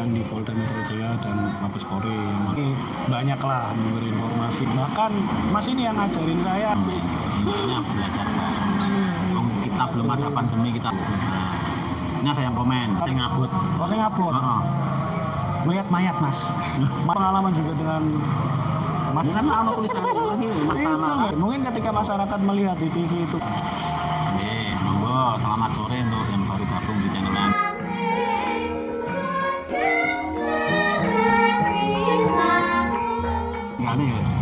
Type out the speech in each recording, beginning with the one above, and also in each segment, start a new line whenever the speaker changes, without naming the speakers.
ditempatkan di Polda Metro Jaya dan Mabes Polri. Ini banyak lah memberi informasi. Bahkan Mas ini yang ngajarin saya.
Intinya belajar. Kita belum ada pandemi kita. Ini ada yang komen. Saya ngabut.
Oh, saya ngabut. Melihat mayat, Mas. Pengalaman juga dengan Mas.
Kan ada tulisan lagi Mas.
Mungkin ketika masyarakat melihat di TV itu.
Monggo, selamat sore untuk yang baru gabung di channel.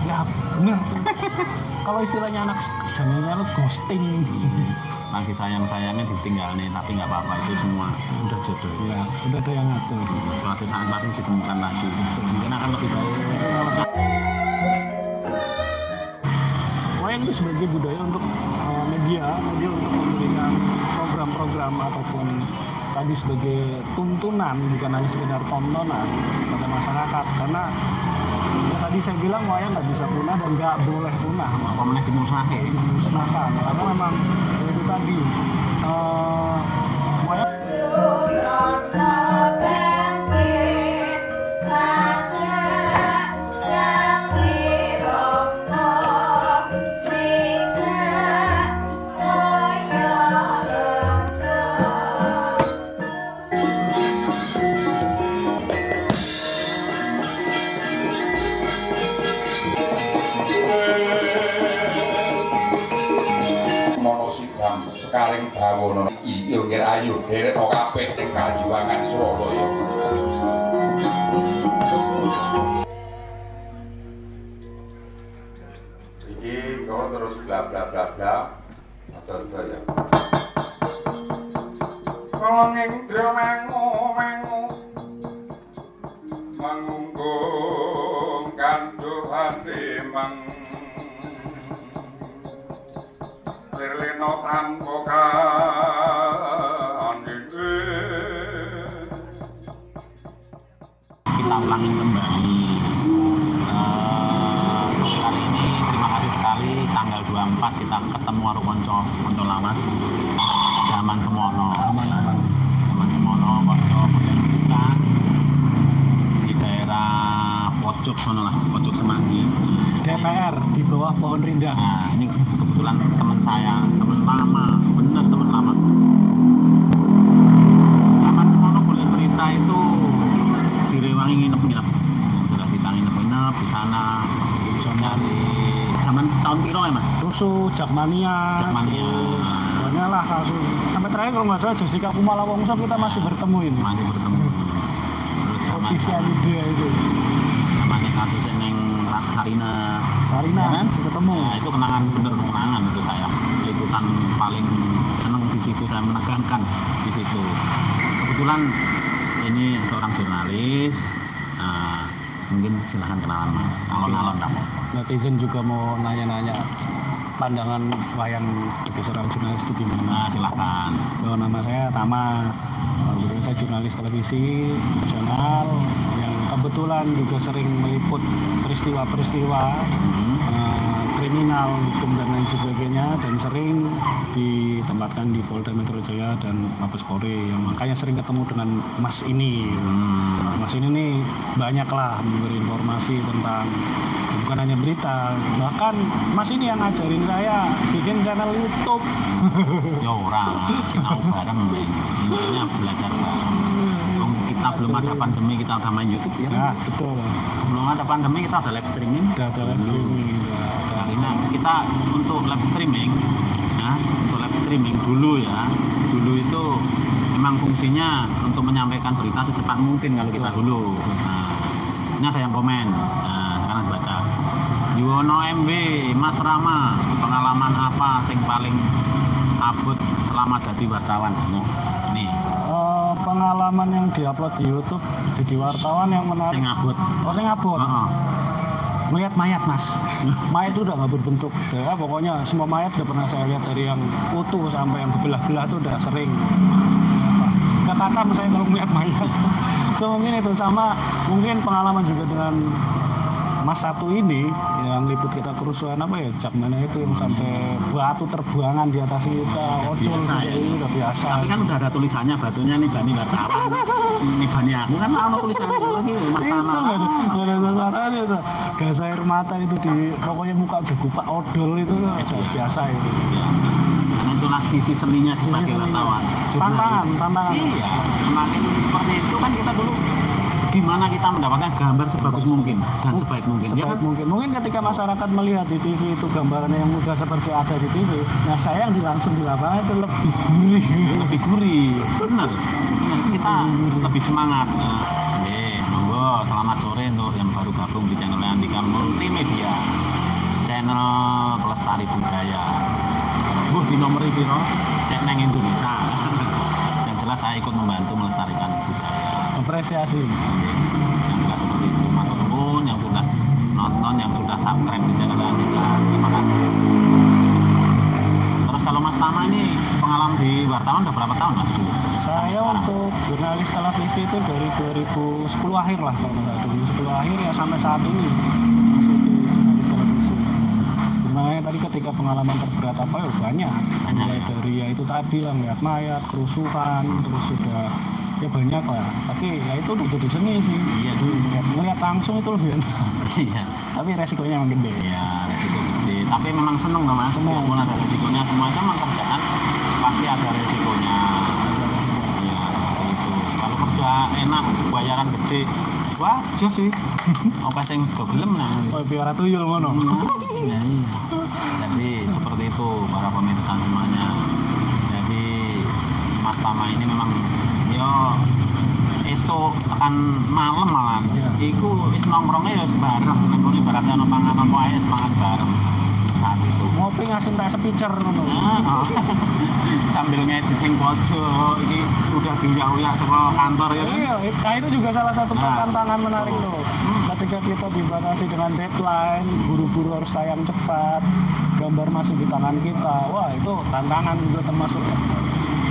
Ya bener. Kalau istilahnya anak zaman sekarang ghosting.
Lagi sayang-sayangnya ditinggal nih, tapi nggak apa-apa, itu semua udah jodoh.
Ya, udah ada yang ngatur.
Suatu saat pasti ditemukan lagi. Mungkin akan lebih baik.
Wayang itu sebagai budaya untuk media untuk memberikan program-program ataupun tadi sebagai tuntunan, bukan hanya sekedar tontonan pada masyarakat. Karena ya, tadi saya bilang wayang nggak bisa punah dan nggak boleh punah.
Apa meneh
dimusnahkan. Karena memang itu tadi wayang
sekaling bawono iki yo kira ayu derek to kabeh ning Kaliwangan Surabaya. Iki kok terus bla bla bla bla atau ya. Wonging dremengu mangunggung kanduhane Lirleno tanpa kandhe.
Kita ulangin kembali. Kali ini terima kasih sekali tanggal 24 kita ketemu karo konco lawas. Zaman semono. Zaman semono konco kita di daerah pojok sono lah, pojok Semanggi.
DPR di bawah pohon rindang.
Nah, ini kebetulan teman saya, teman lama, benar teman lama. Zaman semono boleh berita itu direwangi nginep-nginep. Sudah kita nginep-nginep di sana. Dari zaman tahun piro ya Mas?
Rusuh, Jakmania.
Terus
banyak lah kasus. Sampai terakhir kalau nggak salah Jessica Kumala Wongso kita masih bertemu ini.
Masih bertemu. Terus
Ofisialide itu.
Namanya kasus neng Sarina
ya kan? Masih ketemu.
Nah, itu kenangan, bener kenangan itu saya. Liputan paling seneng di situ, saya menegangkan di situ. Kebetulan ini seorang jurnalis. Nah, mungkin silahkan kenalan Mas. Alon-alon kamu.
Netizen juga mau nanya-nanya pandangan wayang sebagai seorang jurnalis itu gimana?
Nah, silahkan.
Bahwa nama saya Tama. Saya jurnalis televisi nasional yang kebetulan juga sering meliput peristiwa-peristiwa kriminal, hukum dan lain sebagainya, dan sering ditempatkan di Polda Metro Jaya dan Mabes Polri. Yang makanya sering ketemu dengan Mas ini. Mas ini nih banyak lah memberi informasi tentang bukan hanya berita, bahkan Mas ini yang ngajarin saya bikin channel YouTube.
Ya orang, sinau bareng, intinya belajar bareng. Kita belum ada pandemi, kita udah main YouTube ya.
Ya betul.
Belum ada pandemi, kita ada live streaming.
Udah ada live streaming.
Nah, kita untuk live streaming, ya, untuk live streaming dulu ya. Dulu itu memang fungsinya untuk menyampaikan berita secepat mungkin kalau kita dulu. Nah, ini ada yang komen. Nah, sekarang baca. Yuwono MB, Mas Rama, pengalaman apa sing paling abot selama jadi wartawan? Nah, ini.
Pengalaman yang diupload di YouTube jadi wartawan yang menarik.
Sing abot.
Oh, sing abot. Melihat mayat, Mas. Mayat itu udah nggak berbentuk. Ya, pokoknya semua mayat udah pernah saya lihat, dari yang utuh sampai yang berbelah-belah itu udah sering. Nggak kata saya kalau melihat mayat. Itu mungkin itu sama, mungkin pengalaman juga dengan Mas satu ini yang liput kita kerusuhan apa ya, Cak mana itu yang sampai batu terbuangan di atas kita, odol
biasa ya.
ini udah biasa.
Tapi kan udah ada tulisannya, batunya nih Bani wartawan, nih Bani aku kan ada tulisannya lagi Mas Tama.
Nggak ada suaranya itu, gas air mata itu di pokoknya muka buku Pak Odol itu biasa itu.
Karena itulah sisi seninya sebagai
seninya.
wartawan.
Tantangan.
Iya, semakin seperti itu kan kita dulu gimana kita mendapatkan gambar sebagus mungkin dan sebaik mungkin. Ya kan?
Mungkin ketika masyarakat melihat di TV itu gambarannya yang mudah seperti ada di TV, nah saya yang langsung di lapangan itu lebih gurih.
Lebih gurih, benar. Kita lebih semangat. Monggo, selamat sore untuk yang baru gabung di channel Andika Multimedia, channel pelestari budaya. Di nomor itu, cek neng Indonesia. Yang jelas saya ikut membantu melestarikan budaya.
Apresiasi.
Yang jelas seperti itu. Matur nuwun yang sudah nonton, yang sudah subscribe di channel Andika. Terima kasih. Terus kalau Mas Tama ini pengalaman di wartawan udah berapa tahun Mas dulu?
Saya untuk jurnalis televisi itu dari 2010 akhir lah kalau nggak salah. 2010 akhir ya sampai saat ini masih di jurnalis televisi. Makanya tadi ketika pengalaman terberat apa ya banyak. Mulai dari ya itu tadi lah melihat mayat, kerusuhan, terus sudah ya banyak lah. Tapi ya itu udah jadi seni sih.
Iya dulu.
Melihat langsung itu lebih enak.
Iya.
Tapi resikonya emang gede.
Iya, resiko gede. Tapi memang seneng dong Mas. Walaupun ada resikonya, semua itu memang kerjaan pasti ada resikonya. Iya, seperti itu. Kalau kerja enak, bayaran gede, wah jos sih. Oke sing gelem nah.
Oh, biar tuyul ngono.
Iya. Jadi seperti itu para pemirsa semuanya. Jadi Mas Tama ini memang yo esok akan malam malam. Iku wis nongkrongnya ya bareng. Nengkone ibaratnya ono panganan wae mangan bareng. Saat itu.
Ngopi ngasin tak speaker ngono.
Sambil ngediting pojok iki udah biyak-uyak sekolah kantor ya.
Iya, nah itu juga salah satu tantangan menarik tuh. Ketika kita dibatasi dengan deadline, buru-buru harus tayang cepat, gambar masih di tangan kita. Wah, itu tantangan juga termasuk.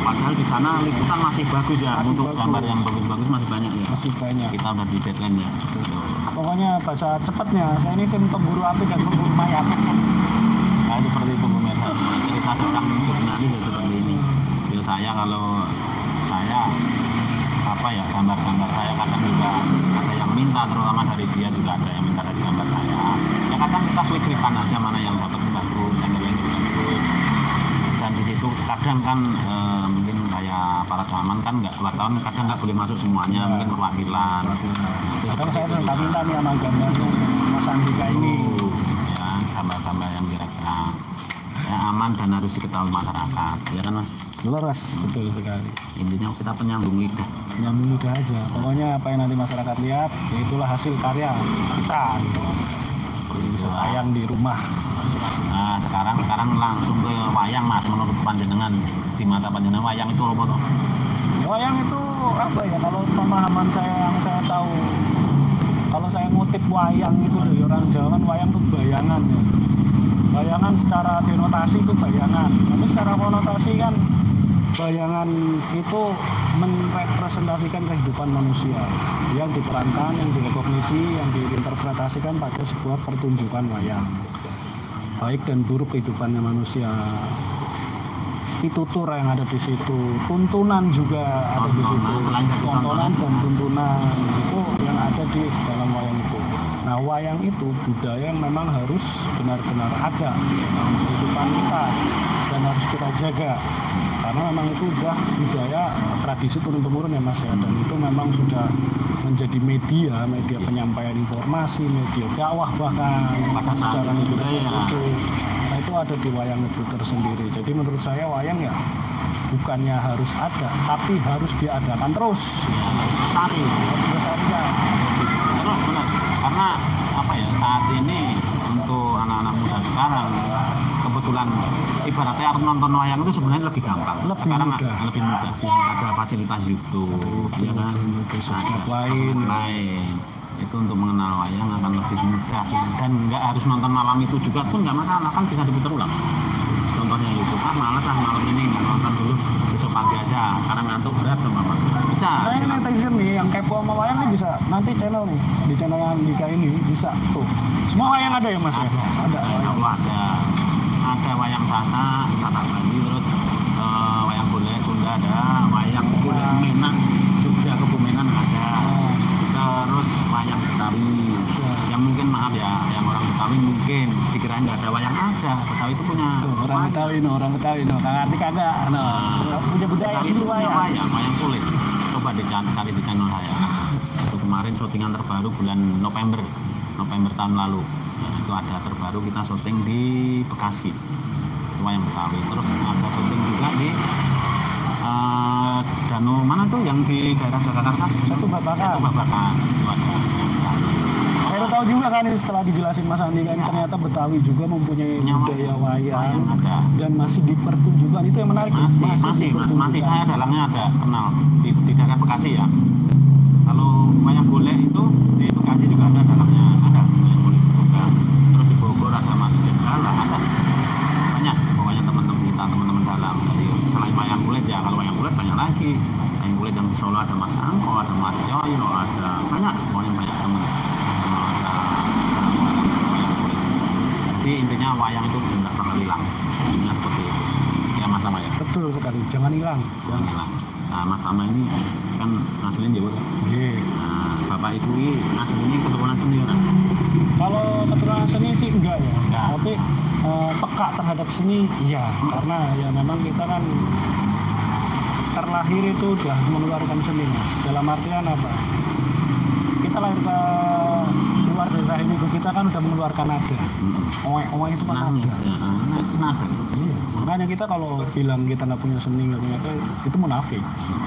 Padahal di sana liputan masih bagus ya,
Masih
untuk
bagus.
gambar yang bagus-bagus masih banyak ya.
Masih banyak.
Kita udah di deadline ya.
Pokoknya bahasa cepatnya, saya ini tim pemburu api dan pemburu mayat.
Nah, seperti itu pemirsa. Cerita seorang jurnalis ya seperti ini. Ya saya kalau saya apa ya gambar-gambar saya kadang juga ada yang minta, terutama dari dia juga ada yang minta dari gambar saya. Ya kadang kita switch-switchan aja mana yang dapat bagus, yang lain bagus. Dan di situ kadang kan mungkin kayak para zaman kan nggak wartawan kadang nggak boleh masuk semuanya, mungkin perwakilan.
Kadang saya minta nih sama gambar Mas Andika ini.
Ya gambar-gambar yang kira-kira ya aman dan harus diketahui masyarakat, ya kan Mas?
Leres, betul sekali.
Intinya kita penyambung lidah.
Nyambung lidah aja. Pokoknya apa yang nanti masyarakat lihat, ya itulah hasil karya kita. Gitu.
Seperti itu.
Tayang di rumah.
Nah sekarang langsung ke wayang Mas, menurut panjenengan di mata panjenengan wayang itu apa toh?
Wayang itu apa ya? Kalau pemahaman saya yang saya tahu, kalau saya ngutip wayang itu dari orang Jawa kan wayang itu bayangan ya. Bayangan secara denotasi itu bayangan, tapi secara konotasi kan bayangan itu merepresentasikan kehidupan manusia yang diperankan, yang direkognisi, yang diinterpretasikan pada sebuah pertunjukan wayang. Baik dan buruk kehidupannya manusia. Pitutur yang ada di situ, tuntunan juga ada di situ. Tontonan dan tuntunan itu yang ada di dalam wayang itu. Nah, wayang itu budaya yang memang harus benar-benar ada dalam kehidupan kita dan harus kita jaga. Karena memang itu sudah budaya tradisi turun-temurun ya Mas ya. Dan itu memang sudah menjadi media penyampaian informasi, media dakwah bahkan pada sejarah Indonesia itu. Nah, itu ada di wayang itu tersendiri. Jadi menurut saya wayang ya bukannya harus ada, tapi harus diadakan terus.
Lestari. Terus benar. Karena apa ya saat ini untuk anak-anak muda sekarang kebetulan ibaratnya harus nonton wayang itu sebenarnya lebih gampang. Sekarang lebih mudah. Ada fasilitas YouTube, ya kan?
Sosmed lain.
Itu untuk mengenal wayang akan lebih mudah dan nggak harus nonton malam itu juga pun nggak masalah, kan bisa diputar ulang. Contohnya YouTube, malas malam ini nggak nonton dulu, besok pagi aja karena ngantuk berat sama Bisa.
Nah ini netizen nih yang kepo sama wayang nih bisa nanti channel nih di channel yang Andika ini bisa tuh. Semua wayang ada ya Mas ya? Ada.
Ada wayang Sasak, Sasak Bali, terus wayang Golek Sunda ada, wayang Golek Menak Jogja Kebumenan ada, terus wayang Betawi. Yang mungkin maaf ya, yang orang Betawi mungkin dikirain nggak ada wayang, ada. Betawi itu punya
Tuh, orang Betawi no, Kang Andika ada. Punya budaya
Betawi
sendiri
itu punya
wayang.
wayang kulit. Coba dicari di channel saya. Itu kemarin syutingan terbaru bulan November tahun lalu. Nah, itu ada terbaru kita syuting di Bekasi, itu wayang Betawi. Terus ada syuting juga di danau mana tuh yang di daerah Jakarta?
Satu Babakan.
Itu ada.
Saya tahu juga kan ini setelah dijelasin Mas Andi kan ternyata Betawi juga mempunyai budaya wayang
ada.
dan masih dipertunjukkan, itu yang menarik.
Masih saya dalangnya ada kenal di daerah Bekasi ya. Kalau wayang golek itu di Bekasi juga ada dalangnya, ada wayang golek juga. Terus di Bogor ada Mas Jenderal, ada banyak pokoknya teman-teman kita, teman-teman dalam. Jadi selain wayang kulit ya, kalau wayang kulit banyak lagi. Wayang kulit yang di Solo ada Mas Angko, ada Mas Yoyo, ada banyak pokoknya banyak teman. Jadi intinya wayang itu tidak bakal hilang. Intinya seperti itu. Ya Mas Tama ya.
Betul sekali, jangan hilang.
Jangan hilang. Nah Mas Tama ini kan aslinya Jawa.
Iya.
Nah Bapak Ibu ini aslinya keturunan seniman.
Kalau keturunan seni sih enggak ya,
Enggak.
tapi peka terhadap seni iya, karena ya memang kita kan terlahir itu udah mengeluarkan seni Mas. Dalam artian apa? Kita lahir ke luar dari rahim ibu kita kan udah mengeluarkan nada. Oe itu kan nada.
Nada.
Iya. Makanya kita kalau bilang kita nggak punya seni, nggak punya apa, itu munafik.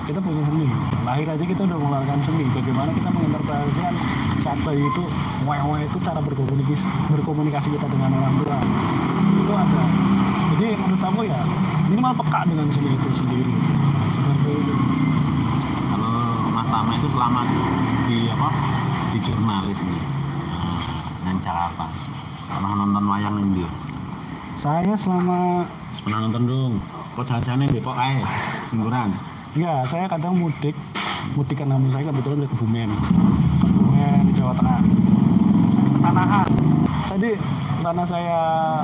Kita punya seni. Lahir aja kita udah mengeluarkan seni. Bagaimana kita menginterpretasikan saat bayi itu, oe itu cara berkomunikasi kita dengan orang tua. Itu ada. Jadi menurut aku ya minimal peka dengan seni itu sendiri. Seperti itu.
Kalau Mas Tama itu selama di jurnalis nih, yang Jakarta pernah nonton wayang nih dia?
Saya selama
Pernah nonton dong. Kok jalan-jalan di Depok aja, hiburan.
ya saya kadang mudik karena saya kebetulan dari Kebumen, Jawa Tengah, Pertanahan. Tadi karena saya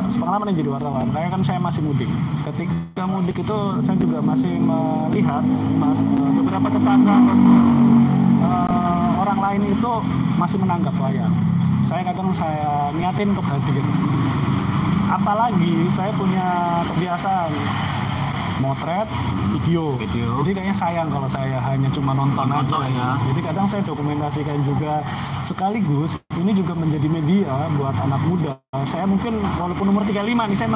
pengalaman yang jadi wartawan, saya masih mudik. Ketika mudik itu saya juga masih melihat beberapa tetangga orang lain itu masih menanggap wayang. Saya kadang niatin untuk hadir. Apalagi saya punya kebiasaan motret video. Jadi kayaknya sayang kalau saya hanya cuma nonton aja
ya.
Jadi kadang saya dokumentasikan juga, sekaligus ini juga menjadi media buat anak muda. Saya mungkin walaupun umur 35 nih, saya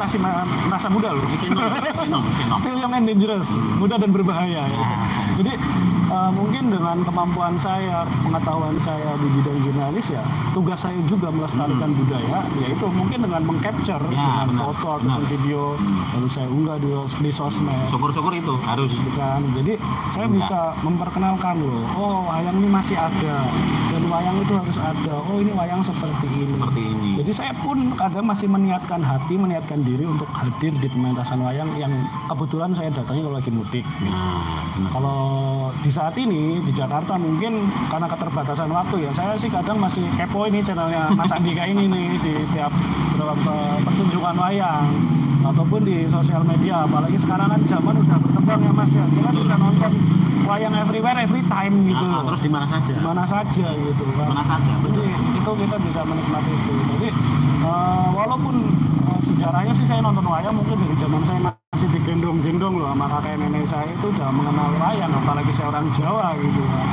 merasa muda loh. Still young and dangerous, muda dan berbahaya ya. Jadi mungkin dengan kemampuan saya, pengetahuan saya di bidang jurnalis ya, tugas saya juga melestarikan budaya, yaitu mungkin dengan mengcapture dengan foto ataupun video, lalu saya unggah di sosmed.
Syukur-syukur itu harus.
Kan? Jadi saya bisa memperkenalkan loh, oh wayang ini masih ada, dan wayang itu harus ada. Oh ini wayang seperti ini. Jadi saya pun kadang masih meniatkan diri untuk hadir di pementasan wayang yang kebetulan saya datangi kalau lagi mudik. Kalau di saat ini di Jakarta mungkin karena keterbatasan waktu ya, saya sih kadang masih kepo ini channelnya Mas Andika ini nih di tiap pertunjukan wayang ataupun di sosial media. Apalagi sekarang kan zaman udah berkembang ya Mas ya, kita bisa nonton wayang everywhere, every time gitu.
Terus di mana saja?
Mana saja gitu kan.
Mana saja.
Jadi itu kita bisa menikmati itu. Jadi walaupun sejarahnya sih saya nonton wayang mungkin dari zaman saya masih digendong-gendong loh sama kakek nenek saya, itu udah mengenal wayang, apalagi saya orang Jawa gitu kan.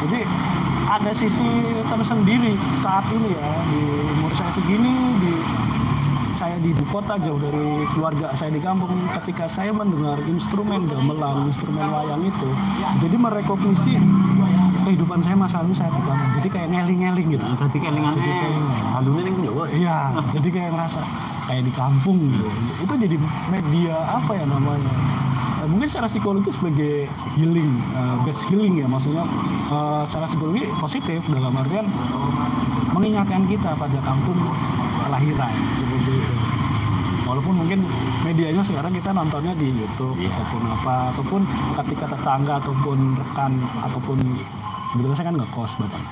Jadi ada sisi tersendiri saat ini ya, di umur saya segini, saya di ibu kota jauh dari keluarga saya di kampung, ketika saya mendengar instrumen gamelan, instrumen wayang itu, jadi merekognisi kehidupan saya masa lalu saya di kampung. Jadi kayak ngeling-ngeling gitu.
Tadi kelingan halunya ning Jawa.
Iya, jadi kayak ngerasa kayak di kampung gitu. Itu jadi media apa ya namanya? Mungkin secara psikologi sebagai healing, best healing ya, maksudnya secara psikologi positif dalam artian mengingatkan kita pada kampung kelahiran seperti itu. Walaupun mungkin medianya sekarang kita nontonnya di YouTube ataupun apa, ataupun ketika tetangga ataupun rekan ataupun kebetulan saya kan ngekos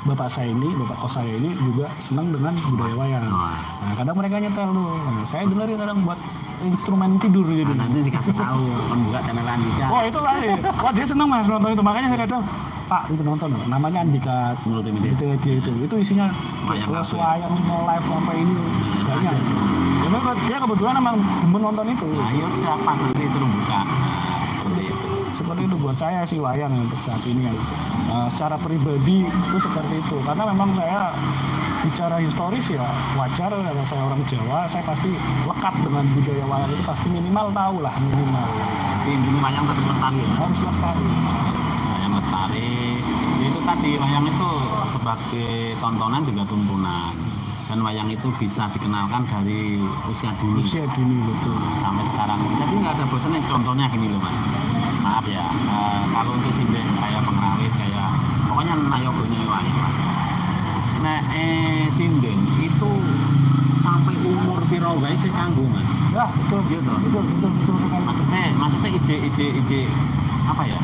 bapak kos saya ini juga senang dengan budaya wayang. Nah, kadang mereka nyetel tuh, nah, saya dengerin kadang buat instrumen tidur gitu.
Nanti dikasih tahu kan buka channel Andika.
Wah itu lah, wah dia senang mas nonton itu, makanya saya kadang Pak itu nonton namanya Andika
Multimedia.
Itu isinya
Wayang
wayang semua live sampai ini banyak. Ya memang dia kebetulan emang demen nonton itu.
Nah, yuk apa nanti suruh buka. Nah, seperti itu.
Seperti itu buat saya sih wayang untuk saat ini ya. Secara pribadi itu seperti itu, karena memang saya bicara historis ya wajar, karena saya orang Jawa, saya pasti lekat dengan budaya wayang itu, pasti minimal tahu lah minimal.
Tapi ini wayang tetap lestari ya.
Harus lestari.
Wayang lestari. Ya itu tadi wayang itu sebagai tontonan juga tuntunan. Dan wayang itu bisa dikenalkan dari usia dini.
Usia dini betul.
Sampai sekarang. Jadi nggak ada bosannya. Contohnya gini loh mas. Maaf ya, kalau untuk sinden kayak pengrawit kayak pokoknya nayogonya wayang lah. Nah, sinden itu sampai umur piro guys sih kanggo mas.
Ya betul.
Gitu.
Betul sekali.
Maksudnya ije apa ya?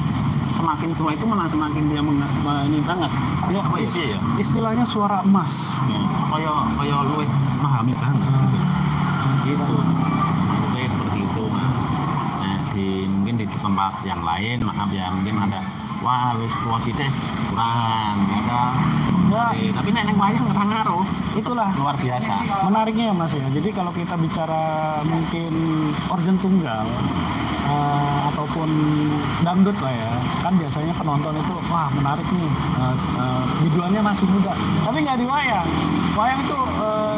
Semakin tua itu malah semakin dia ini banget.
Ya,
apa ya?
Istilahnya suara emas.
Ya, kaya luwih memahami banget. Gitu. Maksudnya seperti itu mas. Nah, mungkin di tempat yang lain maaf ya, mungkin ada wah wis tua sites kurang ada.
Ya.
Tapi nek ning wayang ora ngaruh.
Itulah
Luar biasa.
menariknya ya mas ya. Jadi kalau kita bicara mungkin organ tunggal ataupun dangdut lah ya, kan biasanya penonton itu wah menarik nih, biduannya masih muda, tapi nggak di wayang. Wayang itu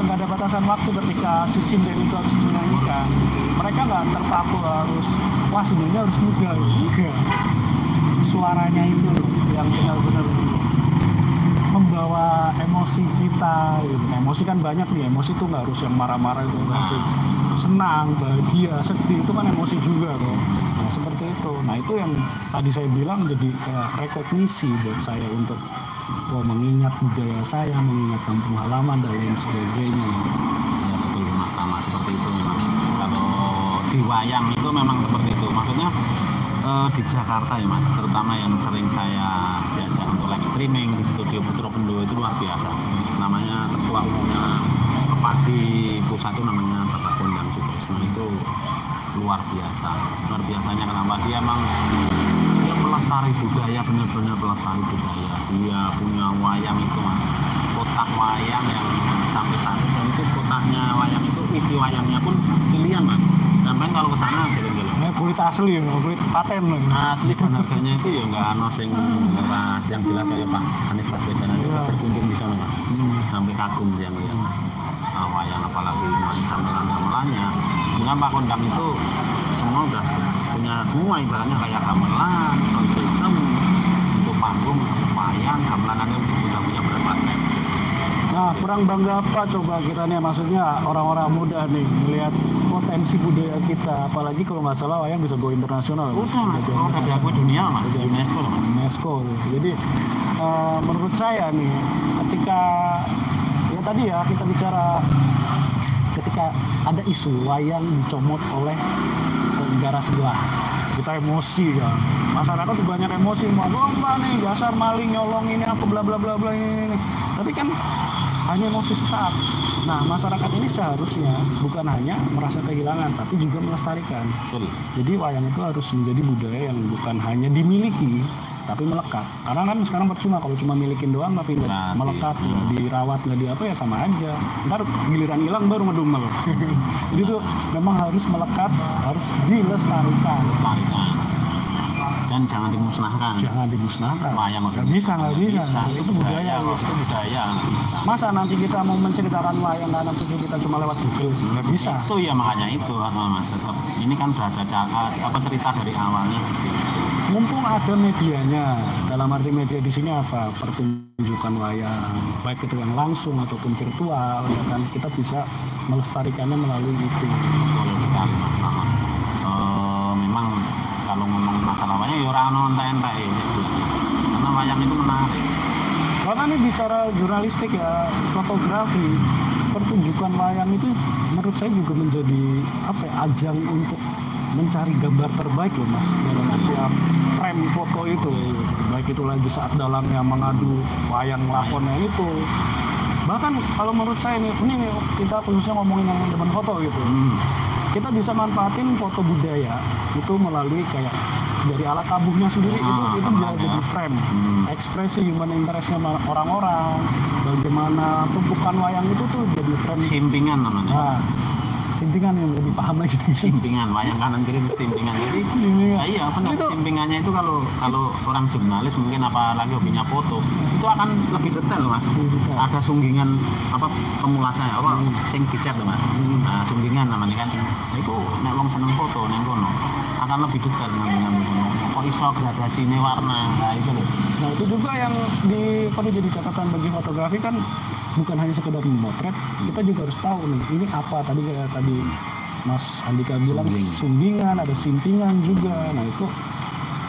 nggak ada batasan waktu ketika si sinden itu harus menyanyikan. Mereka nggak terpaku harus wah sindennya harus muda gitu. Suaranya itu yang benar-benar membawa emosi kita gitu. Emosi kan banyak nih, emosi tuh nggak harus yang marah-marah itu, pasti senang, bahagia, sedih itu kan emosi juga kok. Nah seperti itu. Nah itu yang tadi saya bilang jadi kayak rekognisi buat saya untuk mengingat budaya saya, mengingat kampung halaman dan lain sebagainya.
Ya betul mas, sama seperti itu memang. Kalau di wayang itu memang seperti itu. Maksudnya di Jakarta ya mas, terutama yang sering saya diajak untuk live streaming di studio Putra Bendo itu luar biasa. Namanya ketua umumnya Kepati Pusat itu namanya Bapak Kondang Sutrisno, itu luar biasa. Luar biasanya kenapa dia emang dia pelestari budaya, benar-benar pelestari budaya. Dia punya wayang itu mas, kotak wayang yang sampai saat itu kotaknya wayang itu isi wayangnya pun pilihan mas. Sampai kalau ke sana geleng-geleng.
Kulit asli ya, kulit paten loh.
Asli dan harganya itu ya nggak ano sing murah, yang jelas kayak Pak Anies Baswedan aja berkunjung di sana mas. Sampai kagum dia ngeliat wayang, apalagi gamelan-gamelannya. Dengan Pak Kondang itu semua udah punya semua ibaratnya kayak gamelan, sound system, untuk panggung, wayang, gamelan ada udah punya berapa set.
Nah, kurang bangga apa coba kita nih, maksudnya orang-orang muda nih melihat potensi budaya kita, apalagi kalau nggak salah wayang bisa go internasional.
Udah diakui dunia mas, di UNESCO loh mas.
UNESCO. Jadi menurut saya nih, ketika ya tadi ya kita bicara ketika ada isu wayang dicomot oleh negara sebelah, kita emosi kan, masyarakat tuh banyak emosi, mau apa nih dasar maling nyolong ini apa bla bla bla bla ini. Tapi kan hanya emosi sesaat. Nah masyarakat ini seharusnya bukan hanya merasa kehilangan tapi juga melestarikan.
Betul.
Jadi wayang itu harus menjadi budaya yang bukan hanya dimiliki tapi melekat. Karena kan sekarang percuma kalau cuma milikin doang tapi nggak melekat, nggak dirawat, nggak di apa ya sama aja. Ntar giliran hilang baru ngedumel. Jadi itu memang harus melekat, harus dilestarikan.
Dan jangan dimusnahkan.
Jangan dimusnahkan.
Wayang
nggak bisa. Itu budaya.
Itu budaya.
Masa nanti kita mau menceritakan wayang anak cucu kita cuma lewat Google? Nggak bisa.
Itu ya makanya itu mas. Tetap ini kan udah ada cerita dari awalnya.
Mumpung ada medianya, dalam arti media di sini apa? Pertunjukan wayang, baik itu yang langsung ataupun virtual, ya kan kita bisa melestarikannya melalui itu.
Boleh sekali mas. Memang kalau ngomong masalah wayang ya orang nonton karena wayang itu menarik.
Karena ini bicara jurnalistik ya, fotografi, pertunjukan wayang itu menurut saya juga menjadi ajang untuk mencari gambar terbaik loh Mas dalam setiap frame foto itu, baik itu lagi saat dalangnya mengadu wayang lakonnya itu. Bahkan kalau menurut saya ini kita khususnya ngomongin yang teman foto gitu, kita bisa manfaatin foto budaya itu melalui kayak dari alat tabuhnya sendiri itu bisa jadi frame, ekspresi human interestnya orang-orang, bagaimana tumpukan wayang itu tuh jadi frame.
Simpingan namanya.
Nah, simpingan yang lebih paham lagi.
Simpingan, wayang kanan kiri simpingan. Jadi iya benar, simpingannya itu kalau orang jurnalis mungkin apalagi hobinya foto itu akan lebih detail Mas. Ada sunggingan pemulasnya sing dicat loh Mas. Nah, sunggingan namanya kan. Itu nek wong seneng foto neng kono akan lebih detail ngambil kono. Kok iso gradasine warna. Nah, itu loh.
Nah, itu juga yang perlu jadi catatan bagi fotografi kan, bukan hanya sekedar memotret, kita juga harus tahu nih ini apa tadi Mas Andika bilang sunggingan, ada simpingan juga. Nah itu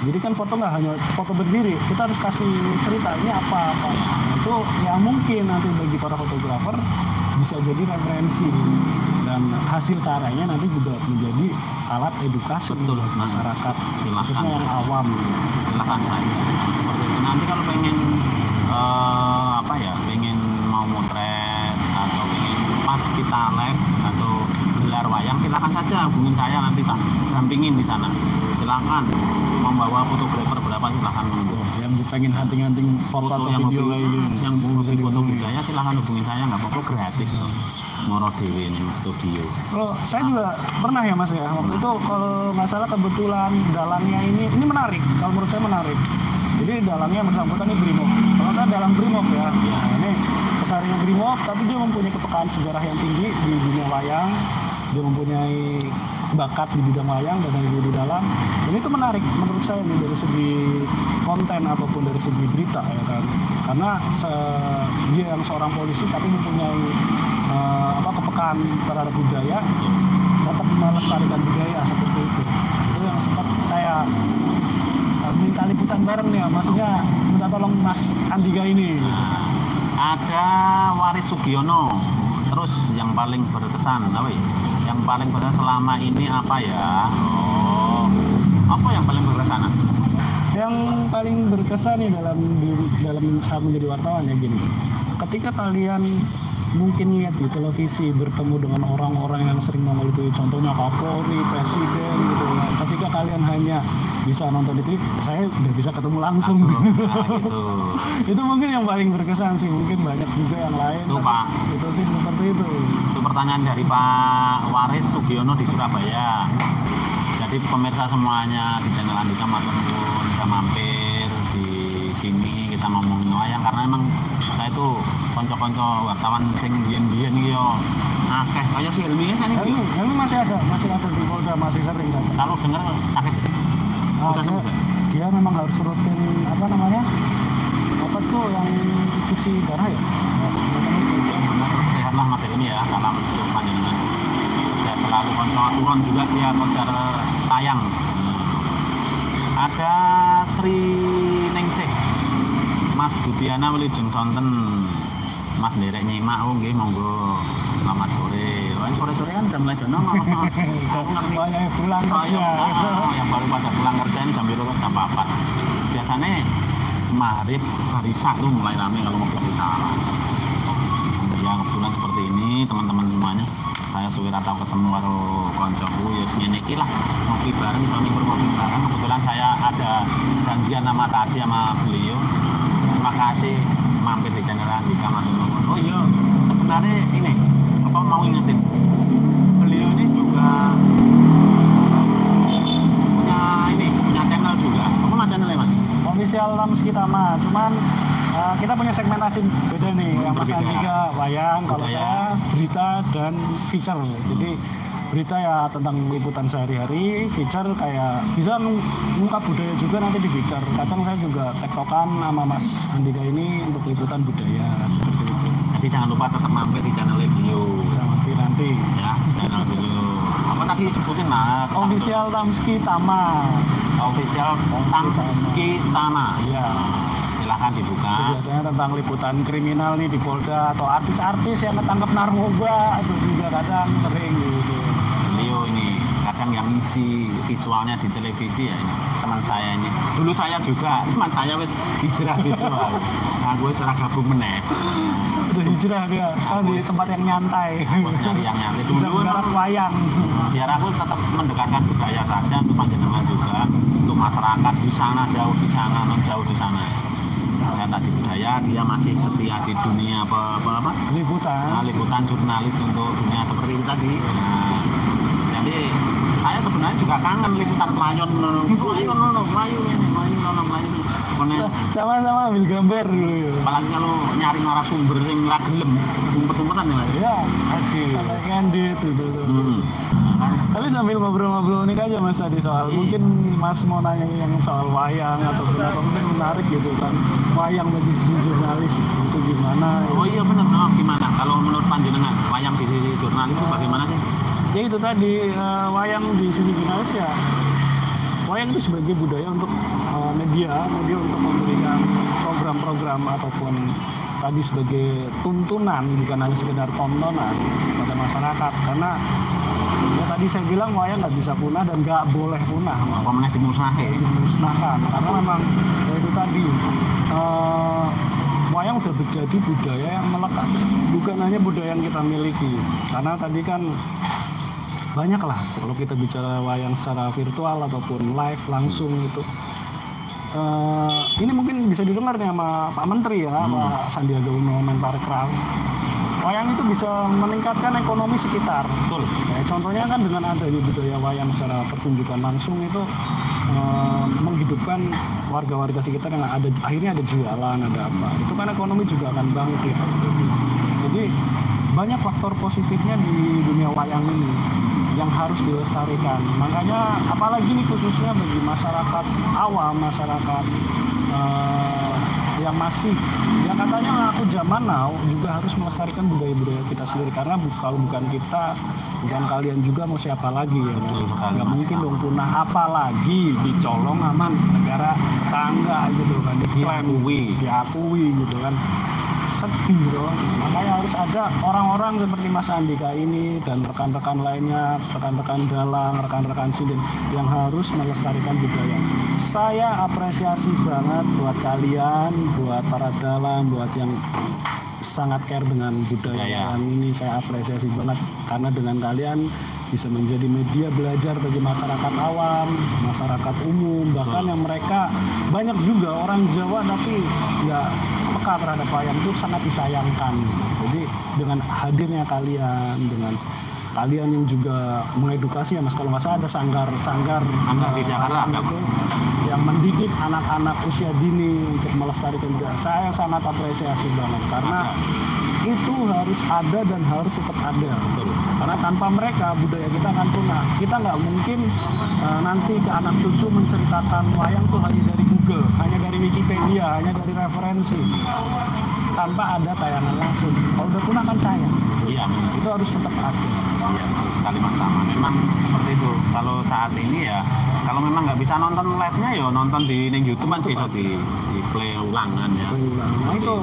jadi kan foto nggak hanya foto berdiri, kita harus kasih cerita ini apa. Nah, itu yang mungkin nanti bagi para fotografer bisa jadi referensi dan hasil karyanya nanti juga menjadi alat edukasi
buat
masyarakat, khususnya yang awam.
Silakan saja seperti itu. Nanti kalau pengen pengen mau motret atau pengen pas kita live atau gelar wayang, silakan saja hubungin saya, nanti tak dampingin di sana. Silakan membawa fotografer berapa silakan.
Yang pengen hunting foto atau
yang
video
hobi, yang foto budaya silakan hubungin saya, nggak apa-apa, gratis loh. Moro dewe nih studio.
Oh, saya juga pernah ya Mas ya. Waktu itu kalau nggak salah kebetulan dalangnya ini menarik. Kalau menurut saya menarik. Jadi dalangnya bersangkutan ini Brimob. Kalau saya dalang Brimob ya. Ini kesarinya Brimob, tapi dia mempunyai kepekaan sejarah yang tinggi di dunia wayang. Dia mempunyai bakat di bidang wayang dan di dalam. Dan itu menarik menurut saya nih dari segi konten ataupun dari segi berita ya kan. Karena dia yang seorang polisi tapi mempunyai kepekaan terhadap budaya, dapat melestarikan budaya seperti itu. Itu yang sempat saya minta liputan bareng nih, maksudnya minta tolong Mas Andika ini.
Ada Waris Sugiono. Terus yang paling berkesan apa ya? Yang paling berkesan selama ini apa ya? Apa yang paling berkesan?
Yang paling berkesan nih dalam saat menjadi wartawan ya gini. Ketika kalian mungkin lihat di televisi bertemu dengan orang-orang yang sering nongol itu, contohnya Kapolri, Presiden gitu. Ketika kalian hanya bisa nonton di TV, saya udah bisa ketemu langsung.
Gitu.
Itu mungkin yang paling berkesan sih, mungkin banyak juga yang lain.
Itu Pak.
Itu sih seperti itu.
Itu pertanyaan dari Pak Waris Sugiono di Surabaya. Jadi pemirsa semuanya di channel Andika matur nuwun bisa mampir di sini kita ngomongin wayang, karena emang saya itu konco-konco wartawan sing biyen-biyen iki yo akeh kaya si Helmi kan iki.
Helmi masih ada di Polda, masih sering datang.
Kalau dengar sakit.
Dia memang harus rutin apa tuh yang cuci darah ya.
Sehatlah Mas Helmi ya, salam untuk panjenengan. Saya selalu konco aturan juga dia konser tayang. Ada Sri Ningsih, Mas Budiana Wilujeng Sonten, Mas Derek nyimak, nggih monggo. Selamat sore. Sore-sore kan udah mulai jono. Aku ngerti
pulang kerja.
Yang baru pada pulang kerja ini jam 2 jam 4. Biasanya maghrib hari Sabtu mulai rame kalau mau ke sana. Ya kebetulan seperti ini teman-teman semuanya. Saya suwir atau ketemu karo koncoku ya ngene iki lah, ngopi bareng iso ngopi bareng. Kebetulan saya ada janjian sama tadi sama beliau. Terima kasih mampir di channel Andika matur nuwun. Oh iya, sebenarnya ini apa mau ingetin. Beliau ini juga punya channel juga. Apa channelnya Mas?
Official Ramski Tama, cuman kita punya segmentasi beda nih. Yang Mas Andika wayang, kalau saya berita dan feature. Jadi berita ya tentang liputan sehari-hari, feature kayak bisa mengungkap budaya juga nanti di feature. Kadang saya juga tektokan sama Mas Andika ini untuk liputan budaya seperti itu.
Jadi jangan lupa tetap mampir di channel beliau.
Bisa mampir nanti
Ya, channel beliau. Apa tadi sebutin lah?
Official Ramski Tama.
Official Ramski Tama.
Iya.
silahkan dibuka.
Itu biasanya tentang liputan kriminal nih di Polda atau artis-artis yang ketangkep narkoba itu juga kadang sering gitu.
Beliau ini kadang yang isi visualnya di televisi ya ini teman saya ini. Dulu saya juga, teman saya wis hijrah gitu lah. Aku wis ora gabung meneh.
Udah hijrah dia, sekarang di tempat yang nyantai.
Nyari yang nyantai
Bisa
dulu.
menggarap wayang.
Biar aku tetap mendekatkan budaya saja untuk panjenengan juga, untuk masyarakat di sana jauh di sana non jauh di sana. Dan tadi budaya dia masih setia di dunia apa
Liputan.
liputan jurnalis untuk dunia seperti itu tadi. Nah, jadi saya sebenarnya juga kangen liputan pelayon Melayu.
Sama-sama ambil gambar dulu. Ya.
Apalagi kalau nyari narasumber yang ora gelem, umpet-umpetan ya Mas.
Ya, sampai candid gitu. Tapi sambil ngobrol-ngobrol nih aja Mas tadi soal mungkin Mas mau nanya yang soal wayang atau mungkin menarik gitu kan. Wayang bagi sisi jurnalis itu gimana?
Oh iya benar, gimana? Kalau menurut panjenengan wayang di sisi jurnalis itu bagaimana sih?
Ya itu tadi wayang di sisi jurnalis ya. Wayang itu sebagai budaya untuk media untuk memberikan program-program ataupun tadi sebagai tuntunan bukan hanya sekedar tontonan pada masyarakat karena ya tadi saya bilang wayang nggak bisa punah dan nggak boleh punah
Apa meneh
dimusnahkan karena memang ya itu tadi wayang udah menjadi budaya yang melekat bukan hanya budaya yang kita miliki karena tadi kan banyak lah kalau kita bicara wayang secara virtual ataupun live langsung itu ini mungkin bisa didengar nih sama Pak Menteri ya Pak Sandiaga Uno Menparekraf wayang itu bisa meningkatkan ekonomi sekitar betul contohnya kan dengan adanya budaya wayang secara pertunjukan langsung itu menghidupkan warga-warga sekitar yang akhirnya ada jualan ada apa itu kan ekonomi juga akan bangkit jadi banyak faktor positifnya di dunia wayang ini yang harus dilestarikan. Makanya apalagi nih khususnya bagi masyarakat awam, masyarakat yang masih yang katanya ngaku zaman now juga harus melestarikan budaya-budaya kita sendiri karena kalau bukan kita, bukan kalian juga mau siapa lagi ya. Nggak mungkin dong punah apalagi dicolong aman negara tetangga gitu kan diakui gitu kan. Sedih dong. Makanya harus ada orang-orang seperti Mas Andika ini dan rekan-rekan lainnya, rekan-rekan dalang, rekan-rekan sinden yang harus melestarikan budaya. Saya apresiasi banget buat kalian, buat para dalang, buat yang sangat care dengan budaya yang ini. Saya apresiasi banget karena dengan kalian bisa menjadi media belajar bagi masyarakat awam, masyarakat umum, bahkan yang mereka banyak juga orang Jawa tapi nggak peka terhadap wayang itu sangat disayangkan. Jadi dengan hadirnya kalian, dengan kalian yang juga mengedukasi ya Mas, kalau nggak salah ada sanggar
di Jakarta
itu yang mendidik anak-anak usia dini untuk melestarikan budaya. Saya sangat apresiasi banget karena itu harus ada dan harus tetap ada. Betul. Karena tanpa mereka budaya kita akan punah. Kita nggak mungkin nanti ke anak cucu menceritakan wayang tuh hanya dari Google, hanya dari Wikipedia, hanya dari referensi, tanpa ada tayangan langsung. Kalau udah punah kan sayang.
Iya.
Itu harus tetap ada.
Iya, kalimat sama. Memang seperti itu. Kalau saat ini ya, kalau memang nggak bisa nonton live-nya ya nonton di YouTube kan bisa di play ulangan ya.
Nah itu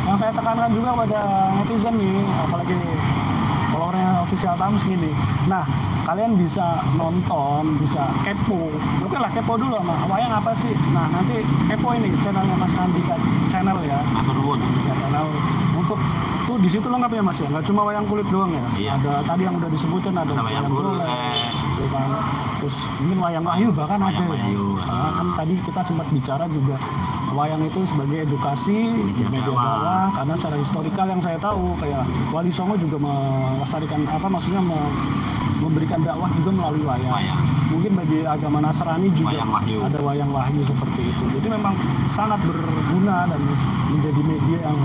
yang saya tekankan juga pada netizen nih, apalagi followernya Official Tams gini. Nah, kalian bisa nonton, bisa kepo. Oke lah, kepo dulu sama wayang apa sih. Nah, nanti kepo ini channelnya Mas Andika, channel ya.
Matur nuwun.
Ya, channel untuk tuh di situ lengkap ya Mas ya, nggak cuma wayang kulit doang ya.
Iya.
Ada tadi yang udah disebutin ada
wayang kulit,
kan. Terus mungkin wayang wahyu bahkan ada ya. Kan tadi kita sempat bicara juga wayang itu sebagai edukasi media dakwah karena secara historikal yang saya tahu kayak Wali Songo juga melestarikan maksudnya memberikan dakwah juga melalui wayang. Mungkin bagi agama Nasrani juga ada wayang wahyu seperti itu. Jadi memang sangat berguna dan menjadi media yang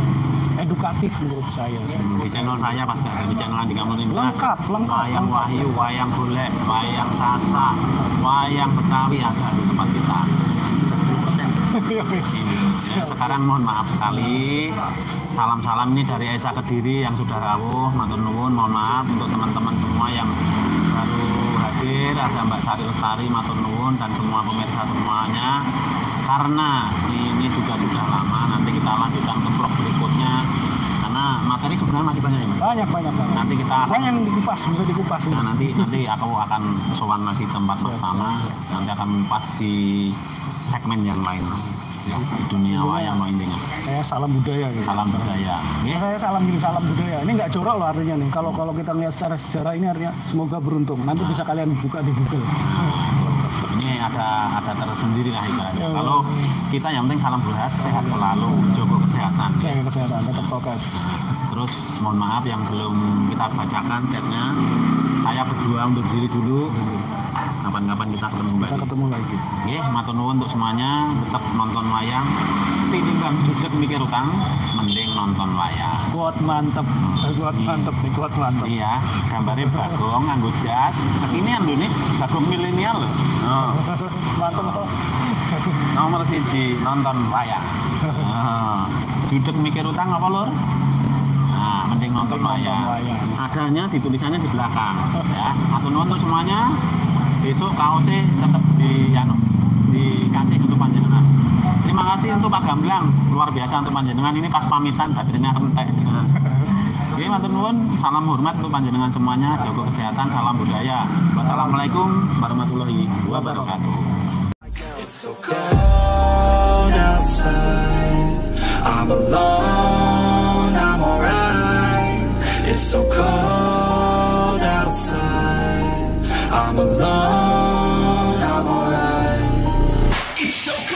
edukatif menurut saya.
Di channel saya pas di channel Andika Mulindra
lengkap.
Wayang wahyu, wayang golek, wayang sasa, wayang Betawi ada di tempat kita. Ya, sekarang mohon maaf sekali, salam-salam ini dari Esa Kediri yang sudah rawuh, matur nuwun, mohon maaf untuk teman-teman semua yang baru hadir, ada Mbak Sari Lestari, matur nuwun, dan semua pemirsa semuanya. karena ini juga sudah lama, nanti kita lanjutkan ke vlog berikutnya karena materi sebenarnya masih banyak ini.
Banyak.
Nanti kita akan,
Banyak yang dikupas, bisa dikupas.
nah, nanti aku akan sowan lagi tempat Mas Tama, nanti akan mengupas di segmen yang lain ya, di dunia wayang no intinya.
Salam budaya gitu.
Salam budaya. Ya.
Saya salam budaya. Ini nggak jorok loh artinya nih. Kalau kita lihat secara sejarah ini artinya semoga beruntung. Nanti bisa kalian buka di Google.
Ini ada tersendiri lah ibaratnya. Kalau kita yang penting salam sehat, sehat selalu, jaga kesehatan.
Jaga kesehatan, tetap fokus.
Terus mohon maaf yang belum kita bacakan chatnya, saya berdua undur diri dulu. Kapan-kapan kita ketemu kembali.
Kita ketemu lagi.
Oke, matur nuwun untuk semuanya, tetap nonton wayang. Tinimbang jujur mikir utang, mending nonton wayang.
Kuat mantep nih, kuat mantep.
Iya, gambarnya Bagong nganggo jas. Ini nih Bagong milenial loh. Oh.
Mantep kok.
Nomor 1 nonton wayang. Judek mikir utang apa lur? Nah, mending nonton wayang. Adanya di tulisannya di belakang. Ya, matur nuwun untuk semuanya. Besok kaosnya tetap dikasih untuk panjenengan. Terima kasih untuk Pak Gamblang, luar biasa untuk panjenengan. Ini pas pamitan baterainya rentek. Oke, matur nuwun, salam hormat untuk panjenengan semuanya, jaga kesehatan, salam budaya. Wassalamualaikum warahmatullahi wabarakatuh.
It's so cold outside. I'm alone, I'm alright. It's so cold outside. I'm alone, I'm alright. It's so cold.